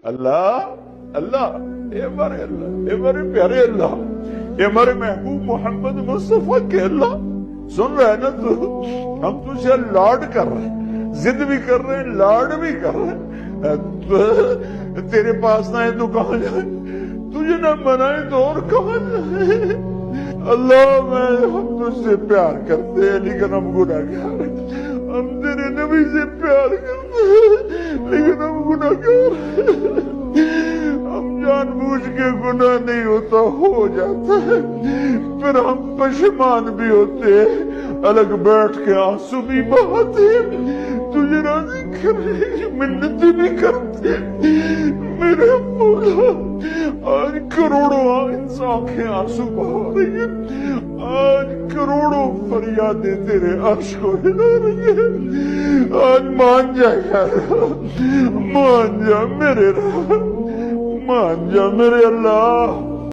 اللہ اللہ، اے ہمارے اللہ، اے ہمارے پیارے اللہ، اے ہمارے محبوب محمد مصطفیٰ کے اللہ، سن رہے نا تو؟ ہم تجھے لاڈ کر رہے ہیں، ضد بھی کر رہے ہیں، لاڈ بھی کر رہے ہیں۔ تیرے پاس نہ ہے تو کہاں جائیں، تجھے نہ منائے تو اور کہاں جائیں۔ اللہ ہم تجھ سے پیار کرتے ہیں لیکن ہم گناہگار ہیں، ہم تیرے نبی سے پیار کرتے ہیں لیکن ہم گناہگار ہیں، ہم جان بوجھ کے گناہ نہیں ہوتا ہو جاتا ہے، پھر ہم پشیمان بھی ہوتے ہیں، الگ بیٹھ کے آنسو بھی بہاتے ہیں، تجھے راضی کرنے کی منتیں بھی کرتے ہیں۔ میرے مولا آج کروڑوں آنکھیں آنسو بہا رہی ہیں، آج کروڑوں فریادیں تیرے عرش کو ہلا رہی ہیں، آج مان جا یار، مان جا میرے رب، مان جا میرے اللہ۔